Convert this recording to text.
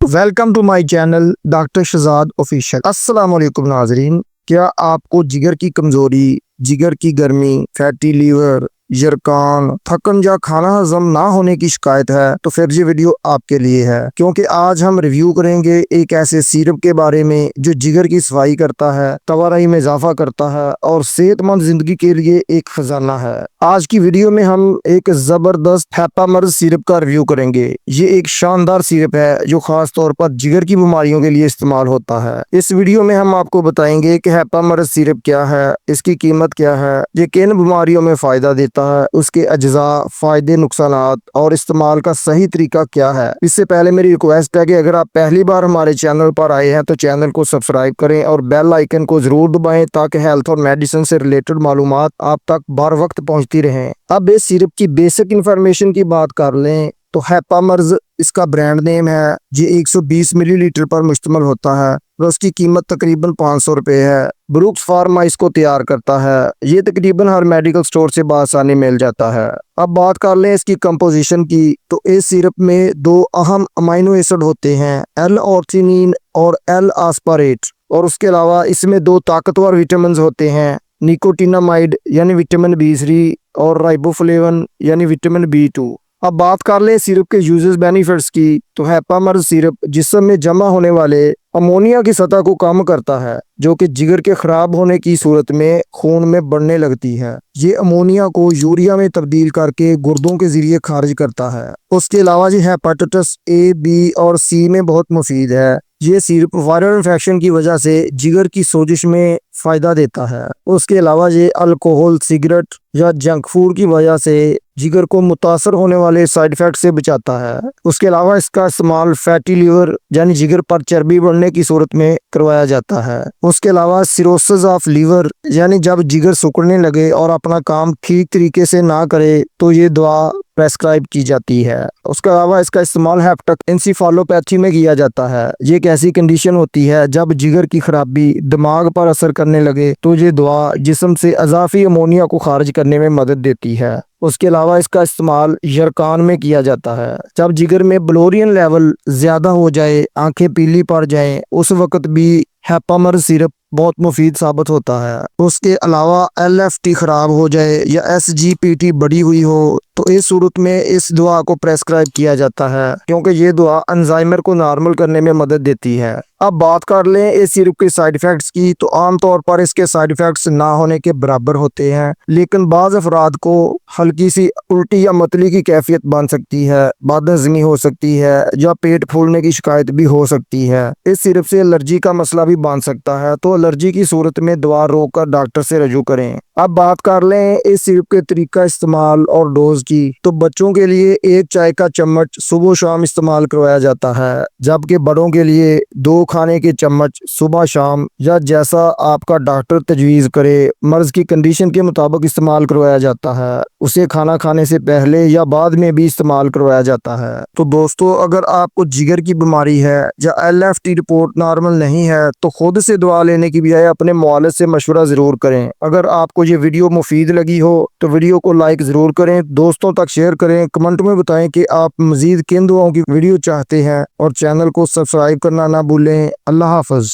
Welcome to my channel doctor Shahzad official. अस्सलाम वालेकुम नाजरीन, क्या आपको जिगर की कमजोरी, जिगर की गर्मी, फैटी लीवर, यरकान, थकन या खाना हजम ना होने की शिकायत है? तो फिर ये वीडियो आपके लिए है, क्योंकि आज हम रिव्यू करेंगे एक ऐसे सिरप के बारे में जो जिगर की सफाई करता है, तवानाई में इजाफा करता है और सेहतमंद जिंदगी के लिए एक खजाना है। आज की वीडियो में हम एक जबरदस्त हैपामर्ज सिरप का रिव्यू करेंगे। ये एक शानदार सिरप है जो खास तौर पर जिगर की बीमारियों के लिए इस्तेमाल होता है। इस वीडियो में हम आपको बताएंगे कि हैपामर्ज सिरप क्या है, इसकी कीमत क्या है, ये किन बीमारियों में फायदा देता है, उसके अज्जा, फायदे, नुकसानात और इस्तेमाल का सही तरीका क्या है। इससे पहले मेरी रिक्वेस्ट है कि अगर आप पहली बार हमारे चैनल पर आए हैं तो चैनल को सब्सक्राइब करें और बेल आइकन को जरूर दबाएं ताकि हेल्थ और मेडिसिन से रिलेटेड मालूमात आप तक बर वक्त पहुंचती रहें। अब इस सिरप की बेसिक इंफॉर्मेशन की बात कर लें तो हैपामर्ज इसका ब्रांड नेम है। ये 120 मिलीलीटर पर मुश्तमिल होता है और उसकी कीमत तकरीबन 500 रुपये है। ब्रुक्स फार्मा इसको तैयार करता है। ये तकरीबन हर मेडिकल स्टोर से बआसानी मिल जाता है। अब बात कर लें इसकी कंपोजिशन की, तो इस सिरप में दो अहम अमाइनो एसिड होते हैं, L-आर्जिनिन और L-आस्पारेट, और उसके अलावा इसमें दो ताकतवर विटामिन होते हैं, निकोटिनामाइड यानी विटामिन B3 और राइबोफ्लेविन यानी विटामिन B2। अब बात कर ले सिरप के यूजेस बेनिफिट्स की, तो हैपामर्ज सिरप जिस्म में जमा होने वाले अमोनिया की सतह को कम करता है, जो कि जिगर के खराब होने की सूरत में खून में बढ़ने लगती है। ये अमोनिया को यूरिया में तब्दील करके गुर्दों के जरिए खारिज करता है। उसके अलावा ये हेपेटाइटिस A, B और C में बहुत मुफीद है। ये सिरप वायरल इन्फेक्शन की वजह से जिगर की सोजिश में फायदा देता है। उसके अलावा ये अल्कोहल, सिगरेट या जंक फूड की वजह से जिगर को मुतासर होने वाले साइड इफेक्ट से बचाता है। उसके अलावा इसका इस्तेमाल फैटी लीवर यानी जिगर पर चर्बी बढ़ने की सूरत में करवाया जाता है। उसके अलावा सिरोसिस ऑफ लीवर यानी जब जिगर सिकुड़ने लगे और अपना काम ठीक तरीके से ना करे तो ये दवा प्रेस्क्राइब की जाती है। उसके अलावा इसका इस्तेमाल हेपेटिक एंसेफेलोपैथी में किया जाता है। ये एक ऐसी कंडीशन होती है जब जिगर की खराबी दिमाग पर असर करने लगे तो ये दवा जिस्म से अजाफी अमोनिया को खारिज करने में मदद देती है। उसके अलावा इसका इस्तेमाल यरकान में किया जाता है। जब जिगर में ब्लोरियन लेवल ज्यादा हो जाए, आंखें पीली पड़ जाएं, उस वक्त भी हैपामर्ज सिरप बहुत मुफीद साबित होता है। उसके अलावा LFT खराब हो जाए या SGPT बढ़ी हुई हो तो इस सूरत में इस दवा को प्रेस्क्राइब किया जाता है, क्योंकि ये दवा अल्जाइमर को नॉर्मल करने में मदद देती है। अब बात कर लें इस सिरप के साइड इफेक्ट्स की, तो आमतौर पर इसके साइड इफेक्ट्स ना होने के बराबर होते हैं, लेकिन बाज़ अफराद को हल्की सी उल्टी या मतली की कैफियत बन सकती है, बदहज़मी हो सकती है या पेट फूलने की शिकायत भी हो सकती है। इस सिरप से एलर्जी का मसला भी बन सकता है, तो एलर्जी की सूरत में दवा रोककर डॉक्टर से रजू करें। अब बात कर लें इस सिरप के तरीका इस्तेमाल और डोज की, तो बच्चों के लिए 1 चाय का चम्मच सुबह शाम इस्तेमाल करवाया जाता है, जबकि बड़ों के लिए 2 खाने के चम्मच सुबह शाम या जैसा आपका डॉक्टर तजवीज़ करे, मर्ज की कंडीशन के मुताबिक इस्तेमाल करवाया जाता है। उसे खाना खाने से पहले या बाद में भी इस्तेमाल करवाया जाता है। तो दोस्तों, अगर आपको जिगर की बीमारी है या LFT रिपोर्ट नॉर्मल नहीं है तो खुद से दवा लेने की बजाय अपने मुआलिज से मशवरा जरूर करें। अगर आपको ये वीडियो मुफीद लगी हो तो वीडियो को लाइक जरूर करें, दोस्तों तक शेयर करें, कमेंट में बताएं कि आप मजीद किन दुआओं की वीडियो चाहते हैं और चैनल को सब्सक्राइब करना ना भूलें। अल्लाह हाफ़िज़।